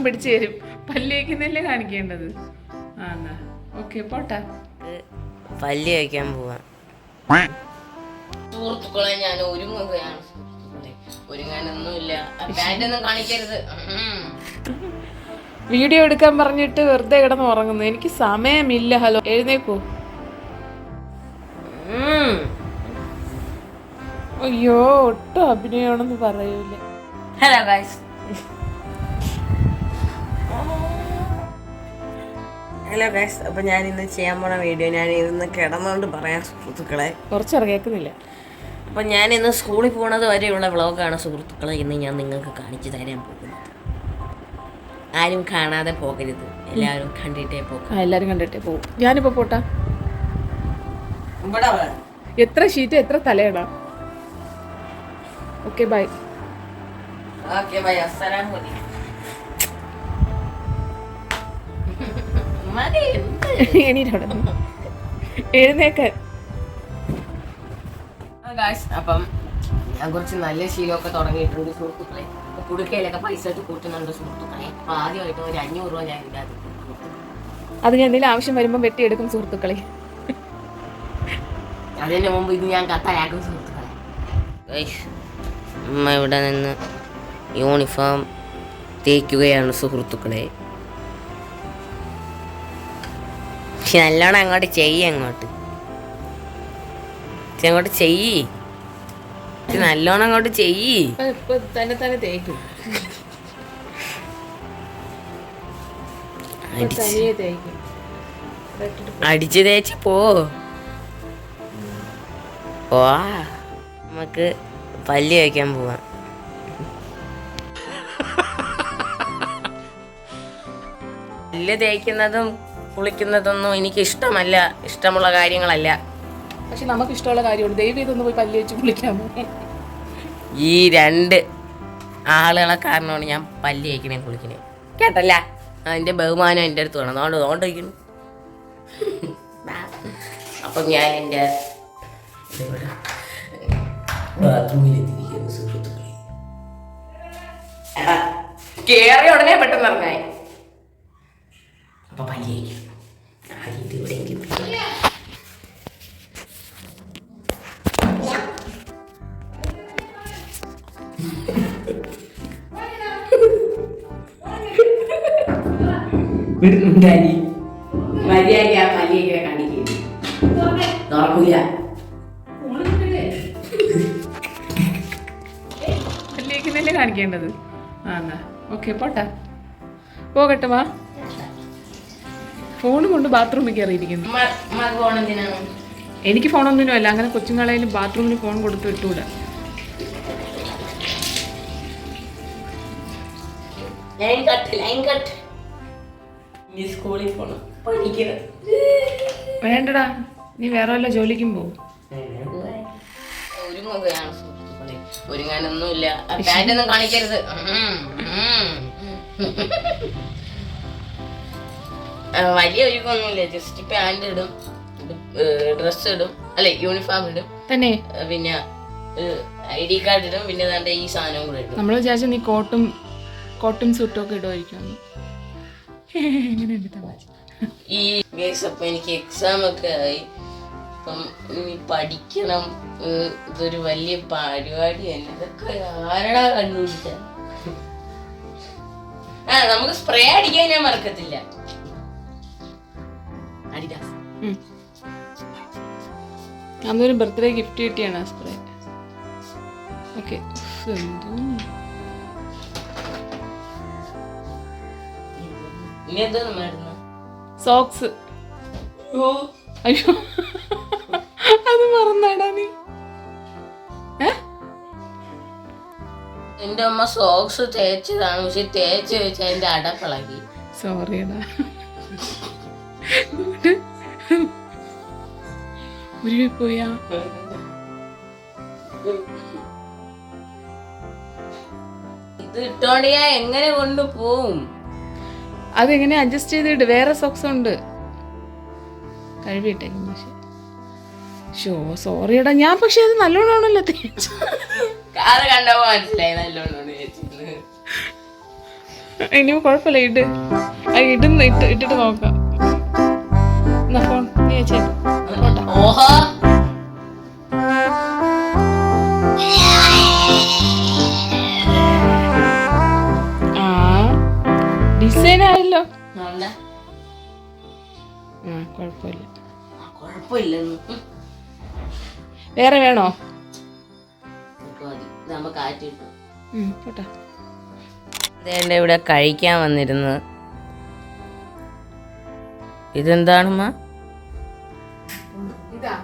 പിടിച്ചു തരും. പല്ല് വയ്ക്കുന്നല്ലേ കാണിക്കേണ്ടത്. ആ എന്നാ ഓക്കെ പോട്ടെ. പല്ല് വയ്ക്കാൻ പോവാം. സുഹൃത്തുക്കളെ ഞാൻ ഒരുങ്ങുകയാണ്. ഒരുങ്ങാനൊന്നുമില്ല, പാൻ്റൊന്നും കാണിക്കരുത്. വീഡിയോ എടുക്കാൻ പറഞ്ഞിട്ട് വെറുതെ കിടന്ന് ഉറങ്ങുന്നു. എനിക്ക് സമയമില്ല. ഹലോ എഴുന്നേക്കോ. അയ്യോ ഒട്ടും അഭിനയമാണെന്ന് പറയൂല. Hello guys, hello guys. അപ്പം ഞാൻ ഇന്ന് ചെയ്യാൻ പോണ വീഡിയോ ഞാൻ ഇന്ന് കിടന്നുകൊണ്ട് പറയാം സുഹൃത്തുക്കളെ. കുറച്ചേറെ കേൾക്കുന്നില്ല. അപ്പം ഞാൻ ഇന്ന് സ്കൂളിൽ പോണത് വരെയുള്ള വ്ളോഗാണ് സുഹൃത്തുക്കളെ ഇന്ന് ഞാൻ നിങ്ങൾക്ക് കാണിച്ചു തരാൻ പോകുന്നത്. ആരും കാണാതെ പോകരുത്, എല്ലാവരും കണ്ടിട്ടേ പോകും. എല്ലാരും കണ്ടിട്ടേ പോകും. ഞാനിപ്പോ പോട്ടാ. എത്ര ഷീറ്റ് എത്ര തലയിടാം. Okay bye. Okay bye. അസ്സലാമു അലൈക്കും. എഴുന്നേക്കാൻ. അപ്പം ഞാൻ കുറച്ച് നല്ല ശീലമൊക്കെ തുടങ്ങിയിട്ടുണ്ട് സുഹൃത്തുക്കളെ. കുടുക്കയിലൊക്കെ പൈസ ഇട്ട് കൂട്ടുന്നുണ്ട് സുഹൃത്തുക്കളെ. അപ്പൊ ആദ്യമായിട്ട് ഒരു 500 രൂപ ഞാൻ ഇല്ലാതെ അത് ഞാൻ എന്തെങ്കിലും ആവശ്യം വരുമ്പോൾ വെട്ടിയെടുക്കും സുഹൃത്തുക്കളെ. അതിന് മുമ്പ് ഇത് ഞാൻ കത്തയാക്കും സുഹൃത്തുക്കളെ. അമ്മ ഇവിടെ നിന്ന് യൂണിഫോം തേക്കുകയാണ് സുഹൃത്തുക്കളെ. പക്ഷെ നല്ലോണം അങ്ങോട്ട് ചെയ്യ്, അങ്ങോട്ട് ചെയ്യ്, നല്ലോണം അങ്ങോട്ട് ചെയ്യ്. തന്നെ തന്നെ തേക്കും. അടിച്ച് തേച്ച് പോ. നമുക്ക് പല്ല് വയ്ക്കാൻ പോവാം. പല്ല് തേക്കുന്നതും കുളിക്കുന്നതൊന്നും എനിക്ക് ഇഷ്ടമല്ല, ഇഷ്ടമുള്ള കാര്യങ്ങളല്ല. പക്ഷെ നമുക്ക് ഇഷ്ടമുള്ള കാര്യമുണ്ട്. ദൈവം ഇതൊന്ന് പോയി പല്ല് വെച്ച് കുളിക്കാമോ? ഈ 2 ആളുകളെ കാരണമാണ് ഞാൻ പല്ല് വയ്ക്കണേ കുളിക്കണേ. കേട്ടല്ല, അതിൻ്റെ ബഹുമാനം എൻ്റെ അടുത്ത് വേണം. അതുകൊണ്ട് വയ്ക്കണം. അപ്പം ഞാൻ എൻ്റെ ബാത്റൂമിലെത്തിയിരിക്കുന്നു സുഹൃത്തുക്കളെ. കേറിയ ഉടനെ പെട്ടെന്ന് ഇറങ്ങായി. അപ്പൊ പല്ല് വയ്ക്കും. ആദ്യം ഇത് എവിടെയെങ്കിലും മര്യാദ ആ പല്ലിയൊക്കെ കാണിക്കുന്നു. തുറക്കൂല. പല്ലിയേക്കുന്നല്ലേ കാണിക്കേണ്ടത്. ആ എന്നാ ഓക്കെ പോട്ടെ. പോകട്ടെ വാ. ഫോൺ കൊണ്ട് ബാത്റൂമിൽ കയറിയിരിക്കുന്നു. എനിക്ക് ഫോണൊന്നിനും അല്ല. അങ്ങനെ കൊച്ചുങ്ങളേലും ബാത്റൂമിന് ഫോൺ കൊടുത്ത് വിട്ടൂടാ. വേണ്ടടാ, നീ വേറെ വല്ല ജോലിക്കും പോകും. ഒരുങ്ങുകയാണ് സുഹൃത്തുക്കളെ. ഒരുങ്ങാനൊന്നുമില്ല, പാൻ്റൊന്നും കാണിക്കരുത്. വലിയ ഒരുക്കൊന്നുമില്ല. ജസ്റ്റ് പാൻ്റ് ഇടും, ഡ്രസ് ഇടും, അല്ലെ യൂണിഫോം ഇടും, തന്നെ പിന്നെ ID കാർഡ് ഇടും, പിന്നെ തന്റെ ഈ സാധനം കൂടെ ഇടും. നമ്മൾ വിചാരിച്ച നീ കോട്ടും സൂട്ടും ഒക്കെ ഇടുമായിരിക്കും. ഈ കേസ് അപ്പം എനിക്ക് എക്സാം ഒക്കെ ആയി. അപ്പം ഇനി പഠിക്കണം. ഇതൊരു വലിയ പരിപാടി തന്നെ. ഇതൊക്കെ ആരടാ കണ്ടുപിടിച്ച? നമുക്ക് സ്പ്രേ അടിക്കാൻ ഞാൻ മറക്കത്തില്ല. അന്നൊരു ബർത്ത്ഡേ ഗിഫ്റ്റ് കിട്ടിയാണ് ആ സ്പ്രേ. ഓക്കെ. സോക്സ്. അയ്യോ അത് മറന്നാടാ നീ. എന്റെ അമ്മ സോക്സ് തേച്ചതാണ്, പക്ഷെ തേച്ച് വെച്ച് അതിന്റെ അടപ്പിളകി. സോറിയടാ. പോയാ ഇത് ഇട്ടോണ്ട് ഞാൻ എങ്ങനെ കൊണ്ടുപോവും? അതെങ്ങനെ അഡ്ജസ്റ്റ് ചെയ്തിട്ട് വേറെ സോക്സ് ഉണ്ട്, കഴുകിയിട്ടേക്കും. പക്ഷെ സോറിയടാ ഞാൻ. പക്ഷെ അത് നല്ലോണമാണല്ലോ തേച്ച്. കാറ് കണ്ടപ്പോ മനസ്സിലായി നല്ലോണം. ഇനി കുഴപ്പമില്ല, ഇട്ടിട്ട് നോക്കാം. എന്നാ ഫോൺ നീ വെച്ചേക്ക്. പോട്ടെ. ഓഹോ ആ ഡിസൈൻ ആയല്ലോ. നല്ല കുഴപ്പമില്ല. കുഴപ്പമില്ലെന്ന് വേറെ വേണോ? നമുക്ക് ആറ്റിട്ടു. പോട്ടെ. ഇതേണ്ട ഇവിടെ കഴിക്കാൻ വന്നിരുന്നത്. ഇതെന്താണമ്മ? ഇതാ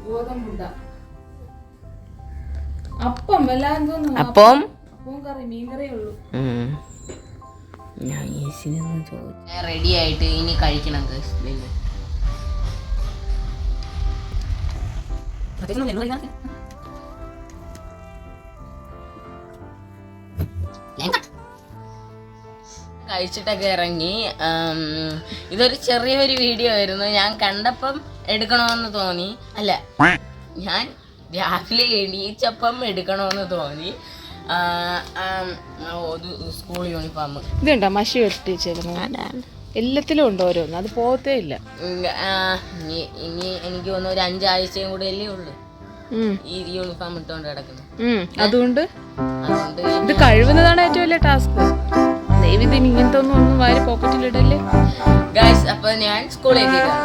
ഗോതമ്പുണ്ട അപ്പം എല്ലാം തോന്നുന്നു. അപ്പം അപ്പവും കറി മീൻകറിയേ ഉള്ളൂ. ഞാൻ ഈസിനൊന്നും ചോദിച്ചു. റെഡി ആയിട്ട് ഇനി കഴിക്കണം. കഴിച്ചിട്ടൊക്കെ ഇറങ്ങി. ഇതൊരു ചെറിയൊരു വീഡിയോ ആയിരുന്നു. ഞാൻ കണ്ടപ്പം എടുക്കണമെന്ന് തോന്നി. അല്ല, ഞാൻ രാവിലെ എണീച്ചപ്പം എടുക്കണമെന്ന് തോന്നി. സ്കൂൾ യൂണിഫോം ഇതുണ്ടോ മഷി വെട്ടിച്ചേരുന്നു? എല്ലാത്തിലും ഉണ്ട് ഓരോന്ന്, അത് പോകത്തേ ഇല്ല. ഇനി എനിക്ക് തോന്നുന്നു ഒരു 5 ആഴ്ചയും കൂടെ അല്ലേ ഉള്ളു ഈ യൂണിഫോം ഇട്ടുകൊണ്ട് കിടക്കുന്നത്. അതുകൊണ്ട് ഇത് കഴിവുന്നതാണ് ഏറ്റവും വലിയ ടാസ്ക്. ദൈവത്തിന് ഇങ്ങനത്തെ ഒന്നും വാരി പോക്കറ്റിലിടല്ലേ. ഗൈസ്, അപ്പൊ ഞാൻ സ്കൂളിൽ എത്തിയിട്ടാണ്.